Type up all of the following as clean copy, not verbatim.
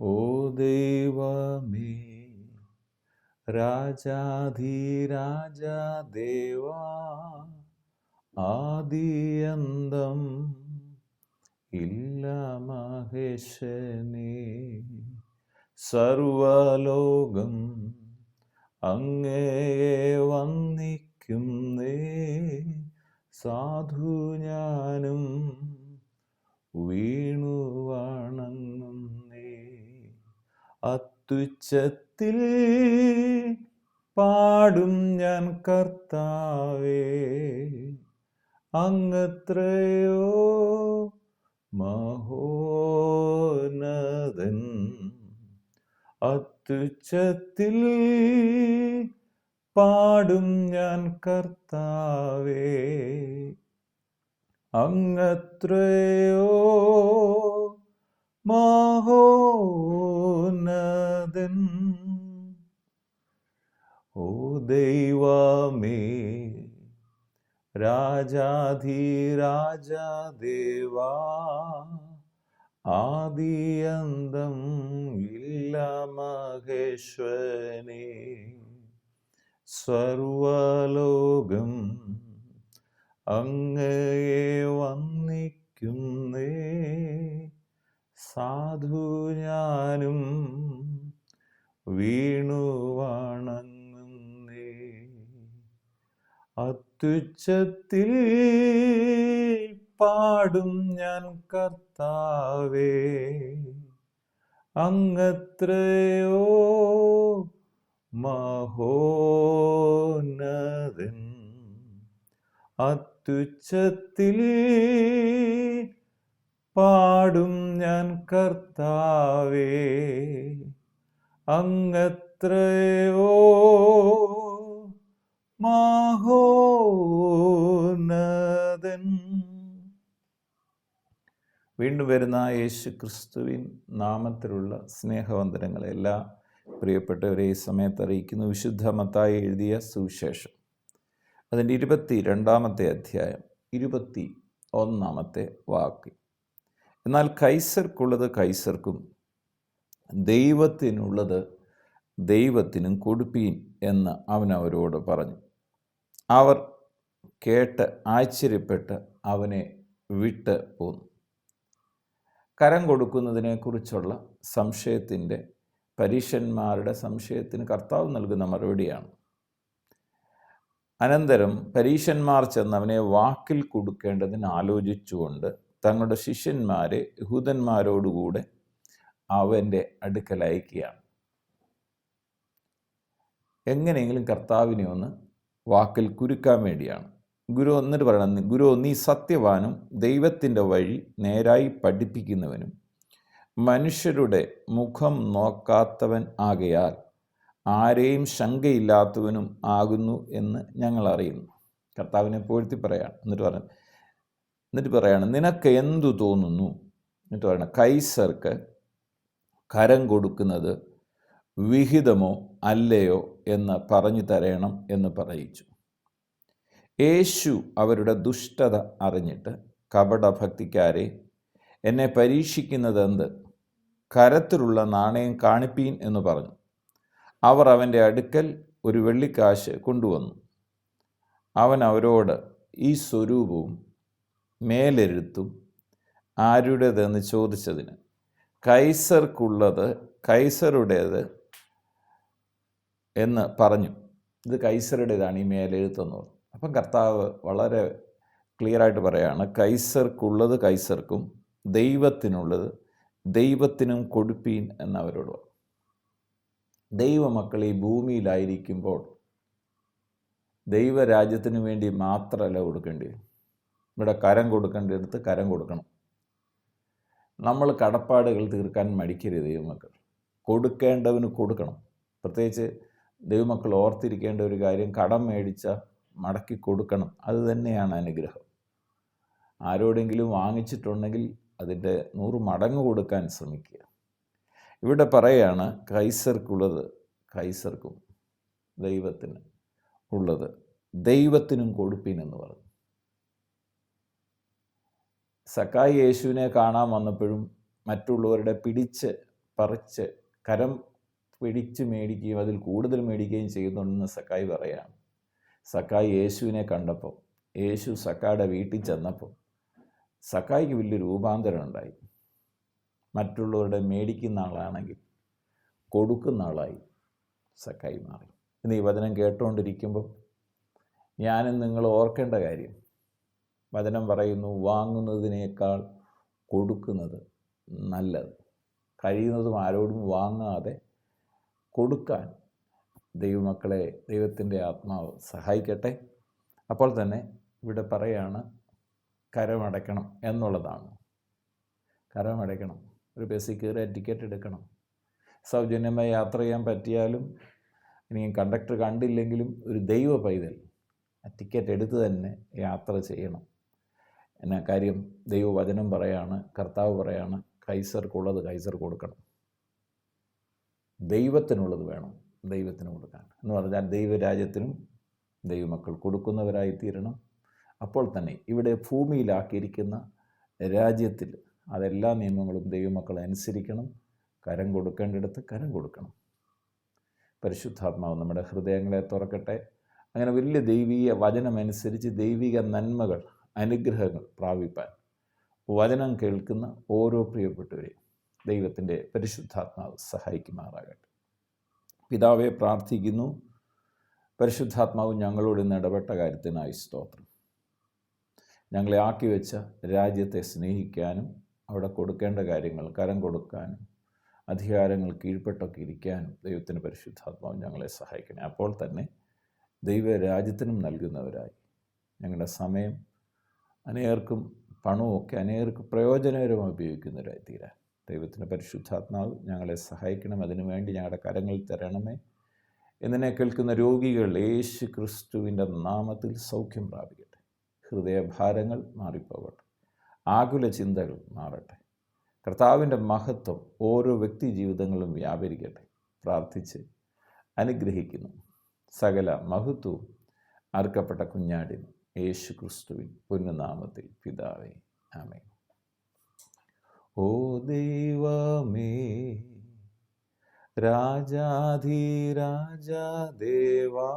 ഓ ദൈവമേ, രാജാധിരാജാ ദേവാ, ആദിയന്തം ഇല്ല മഹേശനേ, സർവലോകം അങ്ങയെ വന്ദിക്കുന്നേ, സാധു ഞാനും വീണു വണങ്ങുന്നേ. അത്യുച്ചത്തിൽ പാടും ഞാൻ കർത്താവേ, അങ്ങത്രയോ മഹോന്നതൻ. അത്യുച്ചത്തിൽ പാടും ഞാൻ കർത്താവേ, അങ്ങത്രയോ മഹോന്നതൻ. ഓ ദൈവമേ, രാജാധിരാജാ ദേവാ, ആദിയന്തം ഇല്ല മഹേശ്വരനേ, സർവലോകം അങ്ങയെ വന്ദിക്കുന്നേ, സാധു ഞാനും വീണു വണങ്ങുന്നേ. അത്യുച്ചത്തിൽ പാടും ഞാൻ കർത്താവേ, അങ്ങത്രയോ മഹോന്നതൻ. അത്യുച്ചത്തിൽ പാടും ഞാൻ കർത്താവേ, അങ്ങത്രയോ മഹോന്നതൻ. വീണ്ടും വരുന്ന യേശു ക്രിസ്തുവിൻ നാമത്തിലുള്ള സ്നേഹവന്ദനങ്ങളെ എല്ലാ പ്രിയപ്പെട്ടവരെ ഈ സമയത്ത് അറിയിക്കുന്നു. വിശുദ്ധ മത്തായി എഴുതിയ സുവിശേഷം അതിൻ്റെ 22-ാമത്തെ അധ്യായം 21-ാമത്തെ വാക്യം. എന്നാൽ കൈസർക്കുള്ളത് കൈസർക്കും ദൈവത്തിനുള്ളത് ദൈവത്തിനും കൊടുപ്പീൻ എന്ന് അവൻ അവരോട് പറഞ്ഞു. അവർ കേട്ട് ആശ്ചര്യപ്പെട്ട് അവനെ വിട്ട് പോന്നു. കരം കൊടുക്കുന്നതിനെക്കുറിച്ചുള്ള സംശയത്തിൻ്റെ പരീശന്മാരുടെ സംശയത്തിന് കർത്താവ് നൽകുന്ന മറുപടിയാണ്. അനന്തരം പരീശന്മാർ ചെന്ന് അവനെ വാക്കിൽ കൊടുക്കേണ്ടതിന് ആലോചിച്ചുകൊണ്ട് തങ്ങളുടെ ശിഷ്യന്മാരെ യഹൂദന്മാരോടുകൂടെ അവൻ്റെ അടുക്കൽ അയക്കുകയാണ്. എങ്ങനെയെങ്കിലും കർത്താവിനെ ഒന്ന് വാക്കിൽ കുരുക്കാൻ വേണ്ടിയാണ്. ഗുരു എന്നിട്ട് പറയണം, ഗുരു നീ സത്യവാനും ദൈവത്തിൻ്റെ വഴി നേരായി പഠിപ്പിക്കുന്നവനും മനുഷ്യരുടെ മുഖം നോക്കാത്തവൻ ആകയാൽ ആരെയും ശങ്കയില്ലാത്തവനും ആകുന്നു എന്ന് ഞങ്ങൾ അറിയുന്നു. കർത്താവിനെ പുകഴ്ത്തി പറയാണ്. എന്നിട്ട് പറയാണ് നിനക്ക് എന്തു തോന്നുന്നു? എന്നിട്ട് പറയണം, കൈസർക്ക് കരം കൊടുക്കുന്നത് വിഹിതമോ അല്ലയോ എന്ന് പറഞ്ഞു തരണം എന്ന് പറയിച്ചു. യേശു അവരുടെ ദുഷ്ടത അറിഞ്ഞിട്ട്, കപടഭക്തിക്കാരെ, എന്നെ പരീക്ഷിക്കുന്നത് എന്ത്? കരത്തിലുള്ള നാണയം കാണിപ്പീൻ എന്ന് പറഞ്ഞു. അവർ അവൻ്റെ അടുക്കൽ ഒരു വെള്ളിക്കാശ് കൊണ്ടുവന്നു. അവൻ അവരോട്, ഈ സ്വരൂപവും മേലെഴുത്തും ആരുടേതെന്ന് ചോദിച്ചതിന്, കൈസർക്കുള്ളത് കൈസറുടേത് എന്ന് പറഞ്ഞു. ഇത് കൈസറുടേതാണ് ഈ മേലെഴുത്തെന്ന് പറഞ്ഞു. അപ്പം കർത്താവ് വളരെ ക്ലിയറായിട്ട് പറയാണ്, കൈസർക്കുള്ളത് കൈസർക്കും ദൈവത്തിനുള്ളത് ദൈവത്തിനും കൊടുപ്പീൻ എന്നവരോട് പറഞ്ഞു. ദൈവമക്കൾ ഈ ഭൂമിയിലായിരിക്കുമ്പോൾ ദൈവരാജ്യത്തിന് വേണ്ടി മാത്രമല്ല കൊടുക്കേണ്ടി. ഇവിടെ കരം കൊടുക്കേണ്ടടുത്ത് കരം കൊടുക്കണം. നമ്മൾ കടപ്പാടുകൾ തീർക്കാൻ മടിക്കരുത്. ദൈവമക്കൾ കൊടുക്കേണ്ടവന് കൊടുക്കണം. പ്രത്യേകിച്ച് ദൈവമക്കൾ ഓർത്തിരിക്കേണ്ട ഒരു കാര്യം, കടം മേടിച്ച മടക്കി കൊടുക്കണം. അത് തന്നെയാണ് അനുഗ്രഹം. ആരോടെങ്കിലും വാങ്ങിച്ചിട്ടുണ്ടെങ്കിൽ അതിൻ്റെ 100 മടങ്ങ് കൊടുക്കാൻ ശ്രമിക്കുക. ഇവിടെ പറയുകയാണ്, കൈസർക്കുള്ളത് കൈസർക്കും ദൈവത്തിന് ഉള്ളത് ദൈവത്തിനും കൊടുപ്പീനെന്ന് പറഞ്ഞു. സക്കായി യേശുവിനെ കാണാൻ വന്നപ്പോഴും മറ്റുള്ളവരുടെ പിടിച്ച് പറിച്ച് കരം പിടിച്ച് മേടിക്കുകയും അതിൽ കൂടുതൽ മേടിക്കുകയും ചെയ്യുന്നുണ്ടെന്ന് സക്കായി പറയുകയാണ്. സക്കായി യേശുവിനെ കണ്ടപ്പോൾ, യേശു സക്കായുടെ വീട്ടിൽ ചെന്നപ്പോൾ സക്കായിക്ക് വലിയ രൂപാന്തരം ഉണ്ടായി. മറ്റുള്ളവരുടെ മേടിക്കുന്ന ആളാണെങ്കിൽ കൊടുക്കുന്ന ആളായി സക്കായി മാറി. ഇന്ന് ഈ വചനം കേട്ടുകൊണ്ടിരിക്കുമ്പോൾ ഞാനും നിങ്ങൾ ഓർക്കേണ്ട കാര്യം, വചനം പറയുന്നു, വാങ്ങുന്നതിനേക്കാൾ കൊടുക്കുന്നത് നല്ലത്. കഴിയുന്നതും ആരോടും വാങ്ങാതെ കൊടുക്കാൻ ദൈവമക്കളെ ദൈവത്തിൻ്റെ ആത്മാവ് സഹായിക്കട്ടെ. അപ്പോൾ തന്നെ ഇവിടെ പറയാണ് കരമടയ്ക്കണം എന്നുള്ളതാണ്. കരമടയ്ക്കണം. ഒരു ബസ്സിൽ കയറി ടിക്കറ്റ് എടുക്കണം. സൗജന്യമായി യാത്ര ചെയ്യാൻ പറ്റിയാലും ഇനി കണ്ടക്ടർ കണ്ടില്ലെങ്കിലും ഒരു ദൈവ പൈതൽ ആ ടിക്കറ്റ് എടുത്ത് തന്നെ യാത്ര ചെയ്യണം. എന്നാ കാര്യം, ദൈവവചനം പറയാണ്, കർത്താവ് പറയാണ്, കൈസർക്കുള്ളത് കൈസർ കൊടുക്കണം, ദൈവത്തിനുള്ളത് വേണം ദൈവത്തിന് കൊടുക്കാൻ എന്ന് പറഞ്ഞാൽ ദൈവരാജ്യത്തിനും ദൈവമക്കൾ കൊടുക്കുന്നവരായി തീരണം. അപ്പോൾ തന്നെ ഇവിടെ ഭൂമിയിലാക്കിയിരിക്കുന്ന രാജ്യത്തിൽ അതെല്ലാ നിയമങ്ങളും ദൈവമക്കൾ അനുസരിക്കണം. കരം കൊടുക്കേണ്ടിടത്ത് കരം കൊടുക്കണം. പരിശുദ്ധാത്മാവ് നമ്മുടെ ഹൃദയങ്ങളെ തുറക്കട്ടെ. അങ്ങനെ വലിയ ദൈവീയ വചനമനുസരിച്ച് ദൈവിക നന്മകൾ, അനുഗ്രഹങ്ങൾ പ്രാപിപ്പാൻ വചനം കേൾക്കുന്ന ഓരോ പ്രിയപ്പെട്ടവരെയും ദൈവത്തിൻ്റെ പരിശുദ്ധാത്മാവ് സഹായിക്കുമാറാകട്ടെ. പിതാവെ, പ്രാർത്ഥിക്കുന്നു, പരിശുദ്ധാത്മാവ് ഞങ്ങളോട് ഇന്ന് ഇടപെട്ട കാര്യത്തിനായി സ്തോത്രം. ഞങ്ങളെ ആക്കി വെച്ച രാജ്യത്തെ സ്നേഹിക്കാനും അവിടെ കൊടുക്കേണ്ട കാര്യങ്ങൾ കരം കൊടുക്കാനും അധികാരങ്ങൾ കീഴ്പ്പെട്ടൊക്കെ ഇരിക്കാനും ദൈവത്തിൻ്റെ പരിശുദ്ധാത്മാവ് ഞങ്ങളെ സഹായിക്കണേ. അപ്പോൾ തന്നെ ദൈവരാജ്യത്തിനും നൽകുന്നവരായി ഞങ്ങളുടെ സമയം അനേർക്കും പണവുമൊക്കെ അനേർക്ക് പ്രയോജനകരമായി ഉപയോഗിക്കുന്നവരായി തീരാൻ ദൈവത്തിൻ്റെ പരിശുദ്ധാത്മാവ് ഞങ്ങളെ സഹായിക്കണം. അതിനുവേണ്ടി ഞങ്ങളുടെ കരങ്ങളിൽ തരണമേ. എന്നിനെ കേൾക്കുന്ന രോഗികൾ യേശു ക്രിസ്തുവിൻ്റെ നാമത്തിൽ സൗഖ്യം പ്രാപിക്കട്ടെ. ഹൃദയഭാരങ്ങൾ മാറിപ്പോകട്ടെ. ആകുല ചിന്തകൾ മാറട്ടെ. കർത്താവിൻ്റെ മഹത്വം ഓരോ വ്യക്തി ജീവിതങ്ങളിലും വ്യാപരിക്കട്ടെ. പ്രാർത്ഥിച്ച് അനുഗ്രഹിക്കുന്നു. സകല മഹത്വവും അർക്കപ്പെട്ട കുഞ്ഞാടിന് യേശു ക്രിസ്തുവിൻ പൊന്നുനാമത്തിൽ പിതാവേ, ആമേൻ. ഓ ദൈവമേ, രാജാധിരാജാ ദേവാ,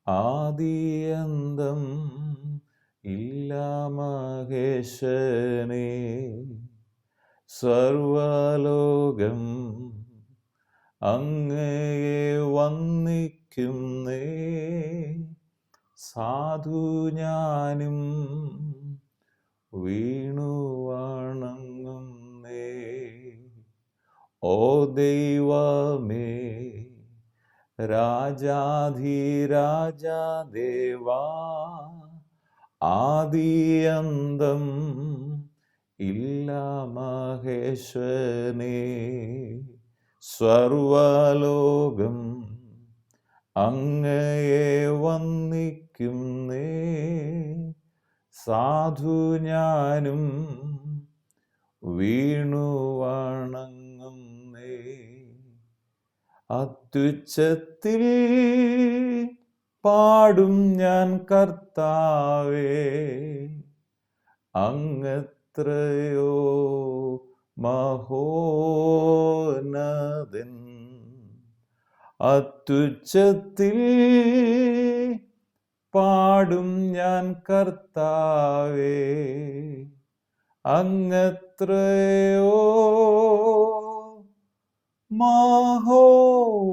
ആദിയന്തം ഇല്ല മഹേശനേ, സർവലോകം അങ്ങയെ വന്ദിക്കുന്നേ, സാധു ഞാനും വീണു വണങ്ങുന്നേ. ഓ ദൈവമേ, രാജാധിരാജാ ദേവാ, ആദിയന്തം ഇല്ല മഹേശ്വരനേ, സർവലോകം അങ്ങയെ വന്ദിക്കുന്നേ, സാധു ഞാനും വീണു വണങ്ങുന്നേ. അത്യുച്ചത്തിൽ പാടും ഞാൻ കർത്താവേ, അങ്ങത്രയോ മഹോന്നതൻ. അത്യുച്ചത്തിൽ പാടും ഞാൻ കർത്താവേ, അങ്ങത്രയോ മഹോന്നതൻ.